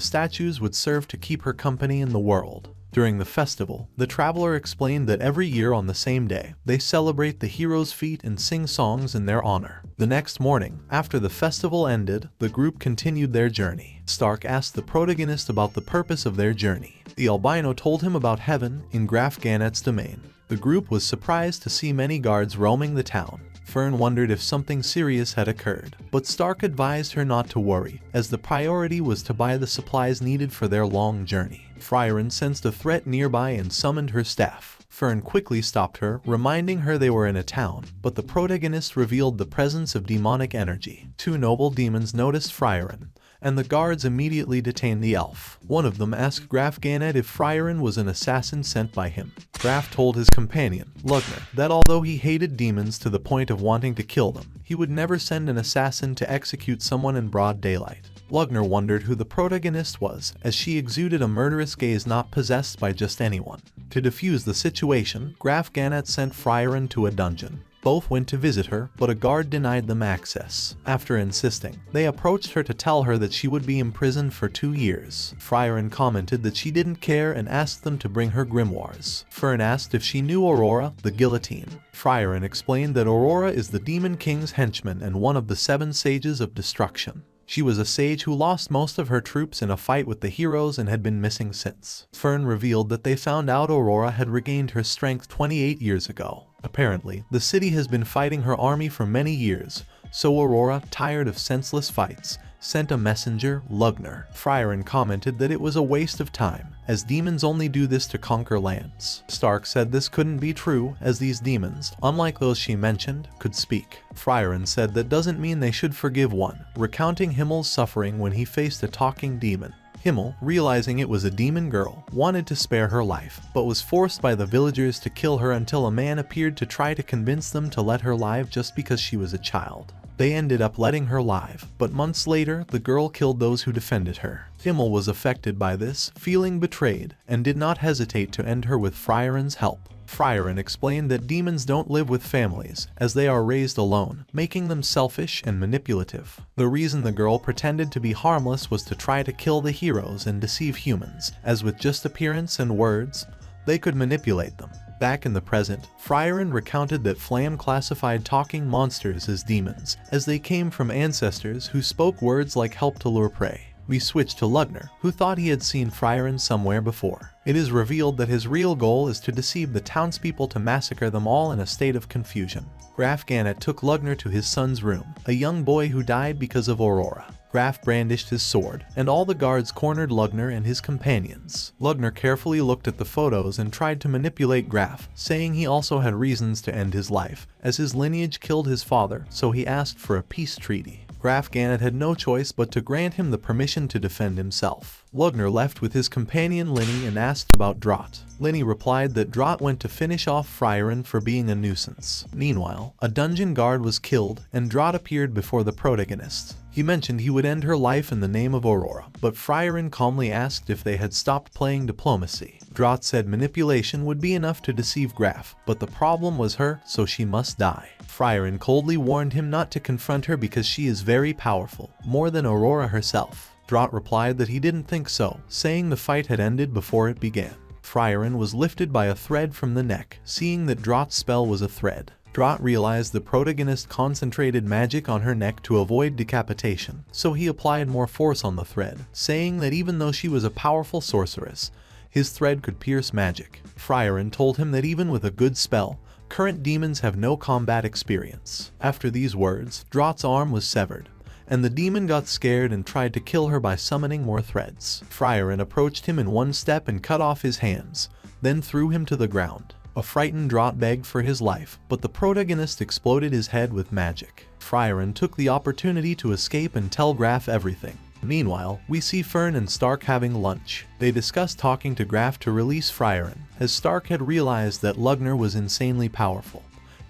statues would serve to keep her company in the world. During the festival, the traveler explained that every year on the same day, they celebrate the heroes' feat and sing songs in their honor. The next morning, after the festival ended, the group continued their journey. Stark asked the protagonist about the purpose of their journey. The albino told him about heaven in Graf Ganet's domain. The group was surprised to see many guards roaming the town. Fern wondered if something serious had occurred, but Stark advised her not to worry, as the priority was to buy the supplies needed for their long journey. Frieren sensed a threat nearby and summoned her staff. Fern quickly stopped her, reminding her they were in a town, but the protagonist revealed the presence of demonic energy. Two noble demons noticed Frieren, and the guards immediately detained the elf. One of them asked Graf Ganet if Frieren was an assassin sent by him. Graf told his companion, Lugner, that although he hated demons to the point of wanting to kill them, he would never send an assassin to execute someone in broad daylight. Lugner wondered who the protagonist was, as she exuded a murderous gaze not possessed by just anyone. To defuse the situation, Graf Ganet sent Frieren to a dungeon. Both went to visit her, but a guard denied them access. After insisting, they approached her to tell her that she would be imprisoned for 2 years. Frieren commented that she didn't care and asked them to bring her grimoires. Fern asked if she knew Aurora, the guillotine. Frieren explained that Aurora is the Demon King's henchman and one of the 7 sages of destruction. She was a sage who lost most of her troops in a fight with the heroes and had been missing since. Fern revealed that they found out Aurora had regained her strength 28 years ago. Apparently, the city has been fighting her army for many years, so Aurora, tired of senseless fights, sent a messenger, Lugner. Frieren commented that it was a waste of time, as demons only do this to conquer lands. Stark said this couldn't be true, as these demons, unlike those she mentioned, could speak. Frieren said that doesn't mean they should forgive one, recounting Himmel's suffering when he faced a talking demon. Himmel, realizing it was a demon girl, wanted to spare her life, but was forced by the villagers to kill her until a man appeared to try to convince them to let her live just because she was a child. They ended up letting her live, but months later, the girl killed those who defended her. Himmel was affected by this, feeling betrayed, and did not hesitate to end her with Frieren's help. Frieren explained that demons don't live with families, as they are raised alone, making them selfish and manipulative. The reason the girl pretended to be harmless was to try to kill the heroes and deceive humans, as with just appearance and words, they could manipulate them. Back in the present, Frieren recounted that Flam classified talking monsters as demons, as they came from ancestors who spoke words like help to lure prey. We switched to Lugner, who thought he had seen Frieren somewhere before. It is revealed that his real goal is to deceive the townspeople to massacre them all in a state of confusion. Graf Ganet took Lugner to his son's room, a young boy who died because of Aurora. Graf brandished his sword, and all the guards cornered Lugner and his companions. Lugner carefully looked at the photos and tried to manipulate Graf, saying he also had reasons to end his life, as his lineage killed his father, so he asked for a peace treaty. Graf Ganet had no choice but to grant him the permission to defend himself. Lugner left with his companion Linny and asked about Drott. Linny replied that Drott went to finish off Frieren for being a nuisance. Meanwhile, a dungeon guard was killed, and Drott appeared before the protagonist. He mentioned he would end her life in the name of Aurora, but Frieren calmly asked if they had stopped playing diplomacy. Drott said manipulation would be enough to deceive Graf, but the problem was her, so she must die. Frieren coldly warned him not to confront her because she is very powerful, more than Aurora herself. Drott replied that he didn't think so, saying the fight had ended before it began. Frieren was lifted by a thread from the neck, seeing that Drott's spell was a thread. Drott realized the protagonist concentrated magic on her neck to avoid decapitation, so he applied more force on the thread, saying that even though she was a powerful sorceress, his thread could pierce magic. Frieren told him that even with a good spell, current demons have no combat experience. After these words, Drott's arm was severed, and the demon got scared and tried to kill her by summoning more threads. Frieren approached him in one step and cut off his hands, then threw him to the ground. A frightened Drott begged for his life, but the protagonist exploded his head with magic. Frieren took the opportunity to escape and tell Graf everything. Meanwhile, we see Fern and Stark having lunch. They discuss talking to Graf to release Frieren, as Stark had realized that Lugner was insanely powerful,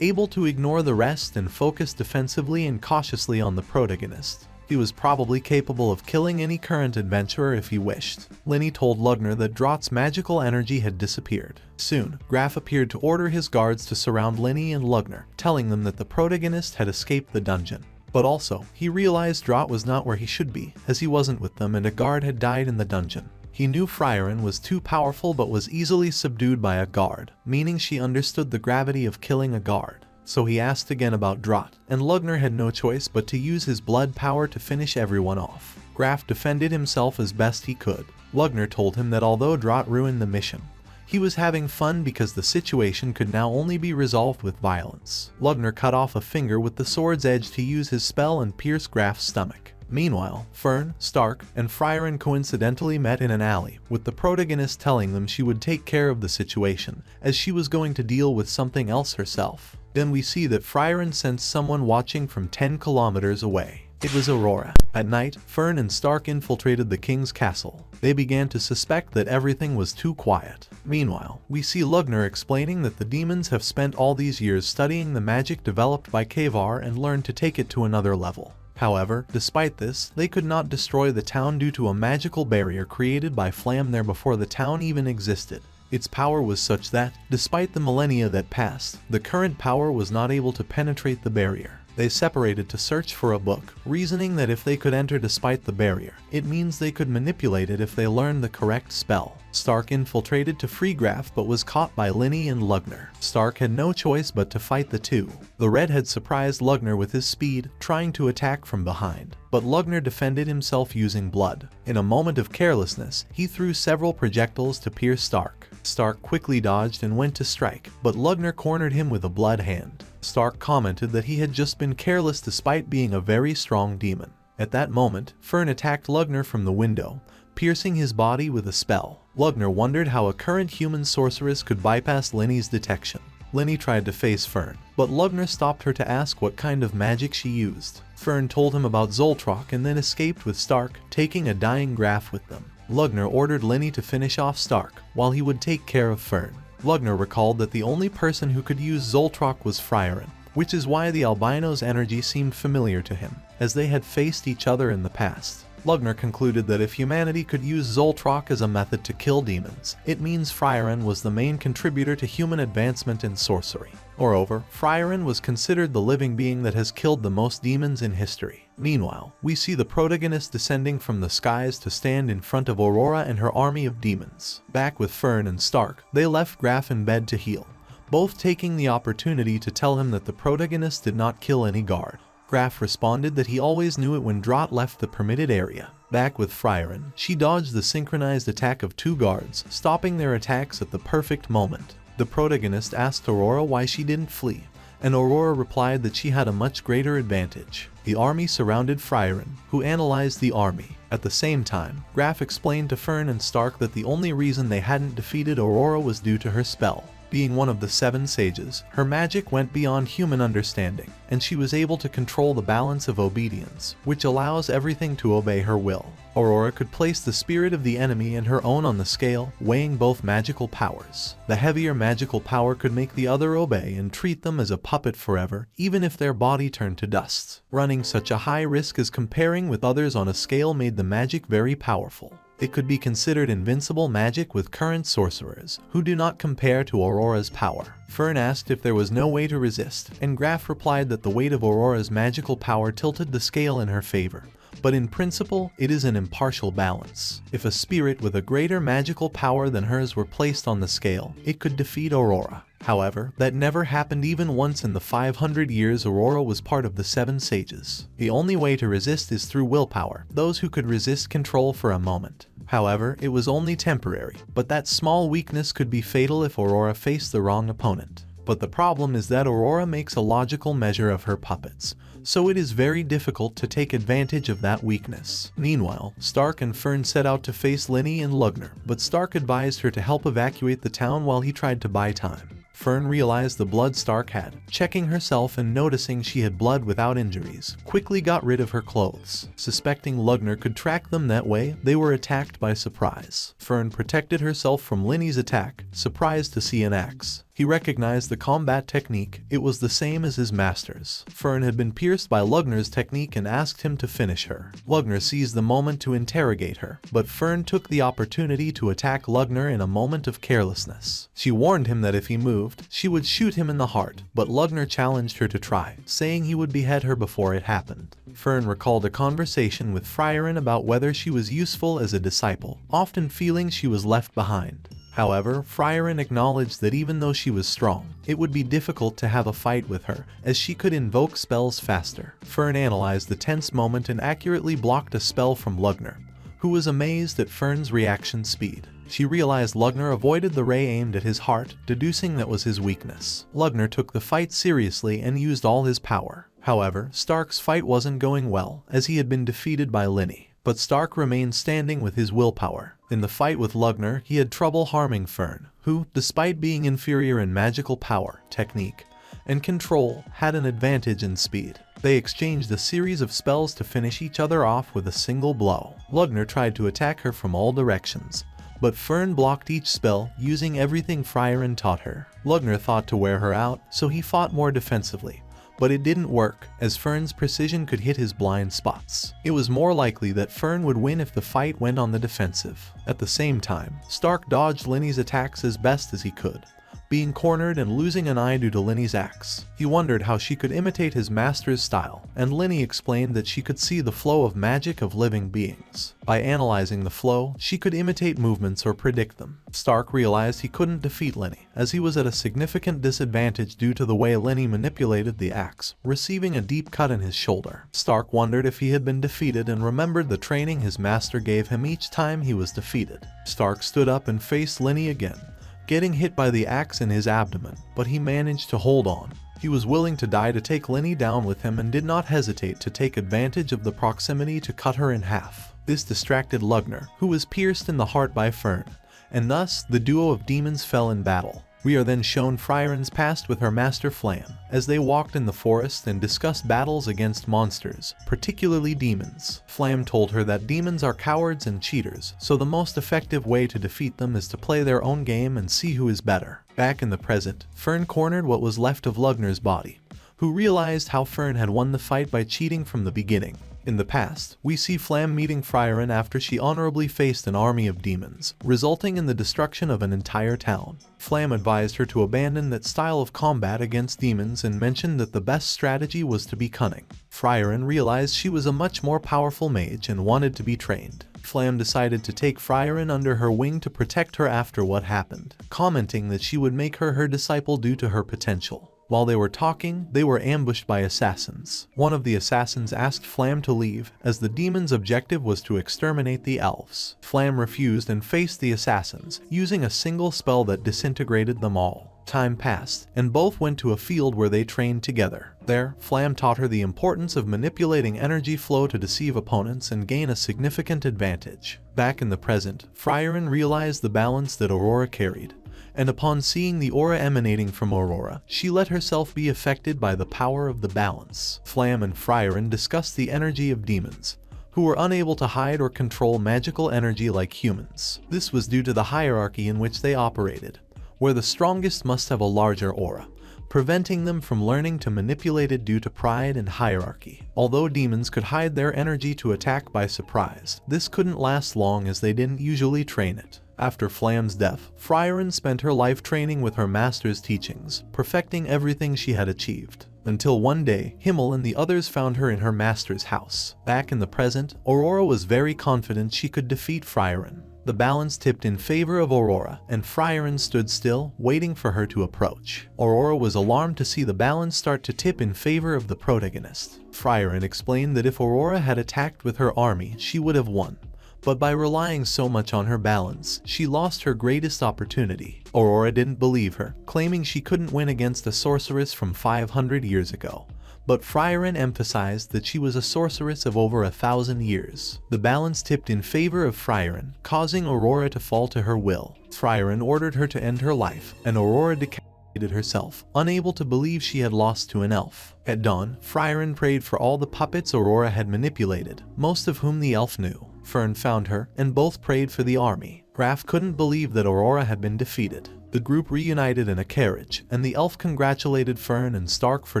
able to ignore the rest and focus defensively and cautiously on the protagonist. He was probably capable of killing any current adventurer if he wished. Linny told Lugner that Drott's magical energy had disappeared. Soon, Graf appeared to order his guards to surround Linny and Lugner, telling them that the protagonist had escaped the dungeon. But also, he realized Drott was not where he should be, as he wasn't with them and a guard had died in the dungeon. He knew Frieren was too powerful but was easily subdued by a guard, meaning she understood the gravity of killing a guard. So he asked again about Drott, and Lugner had no choice but to use his blood power to finish everyone off. Graf defended himself as best he could. Lugner told him that although Drott ruined the mission, he was having fun because the situation could now only be resolved with violence. Lugner cut off a finger with the sword's edge to use his spell and pierce Graf's stomach. Meanwhile, Fern, Stark, and Frieren coincidentally met in an alley, with the protagonist telling them she would take care of the situation, as she was going to deal with something else herself. Then we see that Frieren sensed someone watching from 10 kilometers away. It was Aurora. At night, Fern and Stark infiltrated the king's castle. They began to suspect that everything was too quiet. Meanwhile, we see Lugner explaining that the demons have spent all these years studying the magic developed by Kavar and learned to take it to another level. However, despite this, they could not destroy the town due to a magical barrier created by Flam there before the town even existed. Its power was such that, despite the millennia that passed, the current power was not able to penetrate the barrier. They separated to search for a book, reasoning that if they could enter despite the barrier, it means they could manipulate it if they learned the correct spell. Stark infiltrated to free Graf but was caught by Linny and Lugner. Stark had no choice but to fight the two. The Red had surprised Lugner with his speed, trying to attack from behind, but Lugner defended himself using blood. In a moment of carelessness, he threw several projectiles to pierce Stark. Stark quickly dodged and went to strike, but Lugner cornered him with a blood hand. Stark commented that he had just been careless despite being a very strong demon. At that moment, Fern attacked Lugner from the window, piercing his body with a spell. Lugner wondered how a current human sorceress could bypass Linny's detection. Linny tried to face Fern, but Lugner stopped her to ask what kind of magic she used. Fern told him about Zoltrok and then escaped with Stark, taking a dying Graf with them. Lugner ordered Linny to finish off Stark, while he would take care of Fern. Lugner recalled that the only person who could use Zoltrok was Frieren, which is why the albino's energy seemed familiar to him, as they had faced each other in the past. Lugner concluded that if humanity could use Zoltrok as a method to kill demons, it means Frieren was the main contributor to human advancement in sorcery. Moreover, Frieren was considered the living being that has killed the most demons in history. Meanwhile, we see the protagonist descending from the skies to stand in front of Aurora and her army of demons. Back with Fern and Stark, they left Graf in bed to heal, both taking the opportunity to tell him that the protagonist did not kill any guard. Graf responded that he always knew it when Drott left the permitted area. Back with Frieren, she dodged the synchronized attack of two guards, stopping their attacks at the perfect moment. The protagonist asked Aurora why she didn't flee, and Aurora replied that she had a much greater advantage. The army surrounded Frieren, who analyzed the army. At the same time, Graf explained to Fern and Stark that the only reason they hadn't defeated Aurora was due to her spell. Being one of the 7 sages, her magic went beyond human understanding, and she was able to control the balance of obedience, which allows everything to obey her will. Aurora could place the spirit of the enemy and her own on the scale, weighing both magical powers. The heavier magical power could make the other obey and treat them as a puppet forever, even if their body turned to dust. Running such a high risk as comparing with others on a scale made the magic very powerful. It could be considered invincible magic with current sorcerers, who do not compare to Aurora's power. Fern asked if there was no way to resist, and Graf replied that the weight of Aurora's magical power tilted the scale in her favor. But in principle, it is an impartial balance. If a spirit with a greater magical power than hers were placed on the scale, it could defeat Aurora. However, that never happened even once in the 500 years Aurora was part of the 7 sages. The only way to resist is through willpower, those who could resist control for a moment. However, it was only temporary, but that small weakness could be fatal if Aurora faced the wrong opponent. But the problem is that Aurora makes a logical measure of her puppets, so it is very difficult to take advantage of that weakness. Meanwhile, Stark and Fern set out to face Linny and Lugner, but Stark advised her to help evacuate the town while he tried to buy time. Fern realized the blood Stark had, checking herself and noticing she had blood without injuries, quickly got rid of her clothes. Suspecting Lugner could track them that way, they were attacked by surprise. Fern protected herself from Linny's attack, surprised to see an axe. He recognized the combat technique, it was the same as his master's. Fern had been pierced by Lugner's technique and asked him to finish her. Lugner seized the moment to interrogate her, but Fern took the opportunity to attack Lugner in a moment of carelessness. She warned him that if he moved, she would shoot him in the heart, but Lugner challenged her to try, saying he would behead her before it happened. Fern recalled a conversation with Frieren about whether she was useful as a disciple, often feeling she was left behind. However, Frieren acknowledged that even though she was strong, it would be difficult to have a fight with her, as she could invoke spells faster. Fern analyzed the tense moment and accurately blocked a spell from Lugner, who was amazed at Fern's reaction speed. She realized Lugner avoided the ray aimed at his heart, deducing that was his weakness. Lugner took the fight seriously and used all his power. However, Stark's fight wasn't going well, as he had been defeated by Linny. But Stark remained standing with his willpower. In the fight with Lugner, he had trouble harming Fern, who, despite being inferior in magical power, technique, and control, had an advantage in speed. They exchanged a series of spells to finish each other off with a single blow. Lugner tried to attack her from all directions, but Fern blocked each spell using everything Frieren taught her. Lugner thought to wear her out, so he fought more defensively. But it didn't work, as Fern's precision could hit his blind spots. It was more likely that Fern would win if the fight went on the defensive. At the same time, Stark dodged Linny's attacks as best as he could, being cornered and losing an eye due to Linny's axe. He wondered how she could imitate his master's style, and Linny explained that she could see the flow of magic of living beings. By analyzing the flow, she could imitate movements or predict them. Stark realized he couldn't defeat Linny, as he was at a significant disadvantage due to the way Linny manipulated the axe, receiving a deep cut in his shoulder. Stark wondered if he had been defeated and remembered the training his master gave him each time he was defeated. Stark stood up and faced Linny again, getting hit by the axe in his abdomen, but he managed to hold on. He was willing to die to take Linny down with him and did not hesitate to take advantage of the proximity to cut her in half. This distracted Lugner, who was pierced in the heart by Fern, and thus the duo of demons fell in battle. We are then shown Frieren's past with her master Flam, as they walked in the forest and discussed battles against monsters, particularly demons. Flam told her that demons are cowards and cheaters, so the most effective way to defeat them is to play their own game and see who is better. Back in the present, Fern cornered what was left of Lugner's body, who realized how Fern had won the fight by cheating from the beginning. In the past, we see Flam meeting Frieren after she honorably faced an army of demons, resulting in the destruction of an entire town. Flam advised her to abandon that style of combat against demons and mentioned that the best strategy was to be cunning. Frieren realized she was a much more powerful mage and wanted to be trained. Flam decided to take Frieren under her wing to protect her after what happened, commenting that she would make her her disciple due to her potential. While they were talking, they were ambushed by assassins. One of the assassins asked Flam to leave, as the demon's objective was to exterminate the elves. Flam refused and faced the assassins, using a single spell that disintegrated them all. Time passed, and both went to a field where they trained together. There, Flam taught her the importance of manipulating energy flow to deceive opponents and gain a significant advantage. Back in the present, Frieren realized the balance that Aurora carried, and upon seeing the aura emanating from Aurora, she let herself be affected by the power of the balance. Flam and Frieren discussed the energy of demons, who were unable to hide or control magical energy like humans. This was due to the hierarchy in which they operated, where the strongest must have a larger aura, preventing them from learning to manipulate it due to pride and hierarchy. Although demons could hide their energy to attack by surprise, this couldn't last long as they didn't usually train it. After Flam's death, Frieren spent her life training with her master's teachings, perfecting everything she had achieved. Until one day, Himmel and the others found her in her master's house. Back in the present, Aurora was very confident she could defeat Frieren. The balance tipped in favor of Aurora, and Frieren stood still, waiting for her to approach. Aurora was alarmed to see the balance start to tip in favor of the protagonist. Frieren explained that if Aurora had attacked with her army, she would have won. But by relying so much on her balance, she lost her greatest opportunity. Aurora didn't believe her, claiming she couldn't win against a sorceress from 500 years ago. But Frieren emphasized that she was a sorceress of over 1,000 years. The balance tipped in favor of Frieren, causing Aurora to fall to her will. Frieren ordered her to end her life, and Aurora decapitated herself, unable to believe she had lost to an elf. At dawn, Frieren prayed for all the puppets Aurora had manipulated, most of whom the elf knew. Fern found her, and both prayed for the army. Graf couldn't believe that Aurora had been defeated. The group reunited in a carriage, and the elf congratulated Fern and Stark for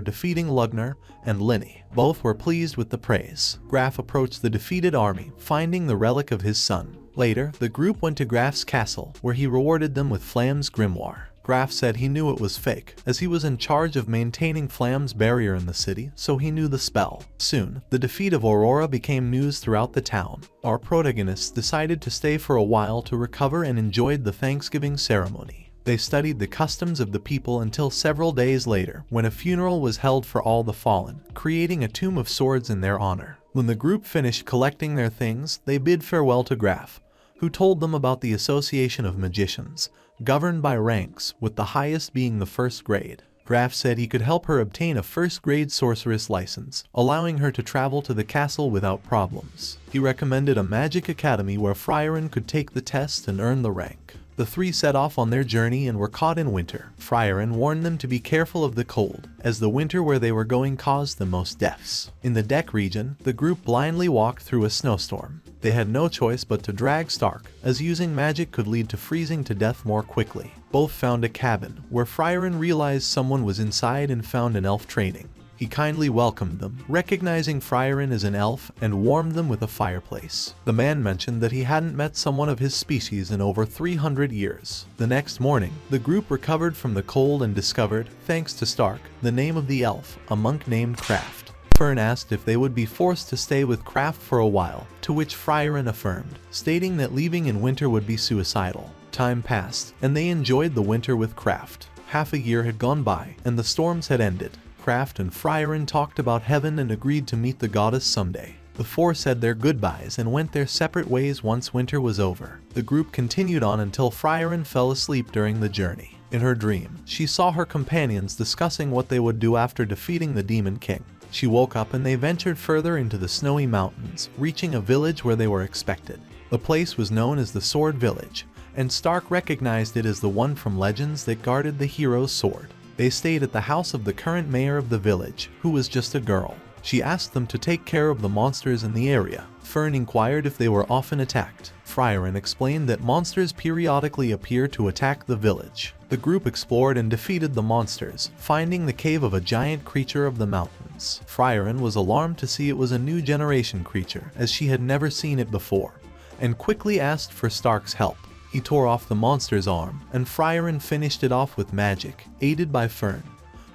defeating Lugner and Linny. Both were pleased with the praise. Graf approached the defeated army, finding the relic of his son. Later, the group went to Graf's castle, where he rewarded them with Flam's grimoire. Graf said he knew it was fake, as he was in charge of maintaining Flam's barrier in the city, so he knew the spell. Soon, the defeat of Aurora became news throughout the town. Our protagonists decided to stay for a while to recover and enjoyed the Thanksgiving ceremony. They studied the customs of the people until several days later, when a funeral was held for all the fallen, creating a tomb of swords in their honor. When the group finished collecting their things, they bid farewell to Graf, who told them about the Association of Magicians, governed by ranks, with the highest being the first grade. Graf said he could help her obtain a first-grade sorceress license, allowing her to travel to the castle without problems. He recommended a magic academy where Frieren could take the test and earn the rank. The three set off on their journey and were caught in winter. Frieren warned them to be careful of the cold, as the winter where they were going caused the most deaths. In the Deck region, the group blindly walked through a snowstorm. They had no choice but to drag Stark, as using magic could lead to freezing to death more quickly. Both found a cabin, where Frieren realized someone was inside and found an elf training. He kindly welcomed them, recognizing Frieren as an elf, and warmed them with a fireplace. The man mentioned that he hadn't met someone of his species in over 300 years. The next morning, the group recovered from the cold and discovered, thanks to Stark, the name of the elf, a monk named Kraft. Fern asked if they would be forced to stay with Kraft for a while, to which Frieren affirmed, stating that leaving in winter would be suicidal. Time passed, and they enjoyed the winter with Kraft. Half a year had gone by, and the storms had ended. Kraft and Frieren talked about heaven and agreed to meet the goddess someday. The four said their goodbyes and went their separate ways once winter was over. The group continued on until Frieren fell asleep during the journey. In her dream, she saw her companions discussing what they would do after defeating the Demon King. She woke up and they ventured further into the snowy mountains, reaching a village where they were expected. The place was known as the Sword Village, and Stark recognized it as the one from legends that guarded the hero's sword. They stayed at the house of the current mayor of the village, who was just a girl. She asked them to take care of the monsters in the area. Fern inquired if they were often attacked. Frieren explained that monsters periodically appear to attack the village. The group explored and defeated the monsters, finding the cave of a giant creature of the mountains. Frieren was alarmed to see it was a new generation creature, as she had never seen it before, and quickly asked for Stark's help. He tore off the monster's arm, and Frieren finished it off with magic, aided by Fern,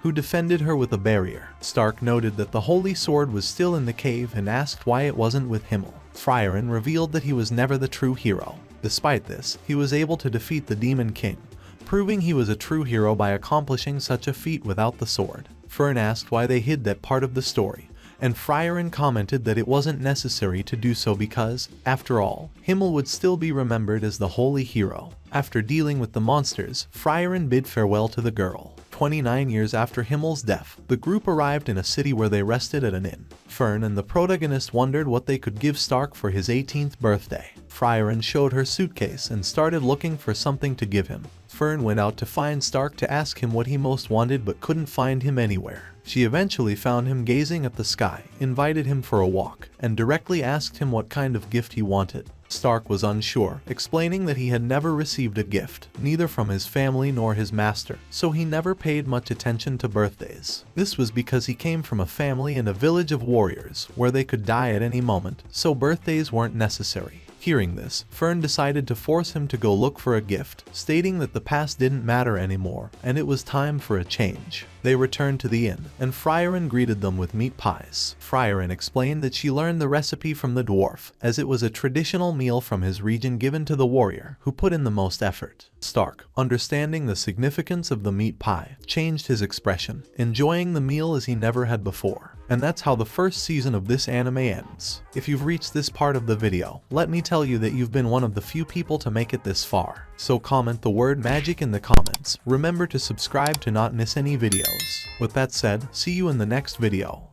who defended her with a barrier. Stark noted that the holy sword was still in the cave and asked why it wasn't with Himmel. Frieren revealed that he was never the true hero. Despite this, he was able to defeat the Demon King, proving he was a true hero by accomplishing such a feat without the sword. Fern asked why they hid that part of the story, and Frieren commented that it wasn't necessary to do so because, after all, Himmel would still be remembered as the holy hero. After dealing with the monsters, Frieren bid farewell to the girl. 29 years after Himmel's death, the group arrived in a city where they rested at an inn. Fern and the protagonist wondered what they could give Stark for his 18th birthday. Frieren showed her suitcase and started looking for something to give him. Fern went out to find Stark to ask him what he most wanted but couldn't find him anywhere. She eventually found him gazing at the sky, invited him for a walk, and directly asked him what kind of gift he wanted. Stark was unsure, explaining that he had never received a gift, neither from his family nor his master, so he never paid much attention to birthdays. This was because he came from a family in a village of warriors, where they could die at any moment, so birthdays weren't necessary. Hearing this, Fern decided to force him to go look for a gift, stating that the past didn't matter anymore, and it was time for a change. They returned to the inn, and Frieren greeted them with meat pies. Frieren explained that she learned the recipe from the dwarf, as it was a traditional meal from his region given to the warrior, who put in the most effort. Stark, understanding the significance of the meat pie, changed his expression, enjoying the meal as he never had before. And that's how the first season of this anime ends. If you've reached this part of the video, let me tell you that you've been one of the few people to make it this far. So comment the word magic in the comments. Remember to subscribe to not miss any videos. With that said, see you in the next video.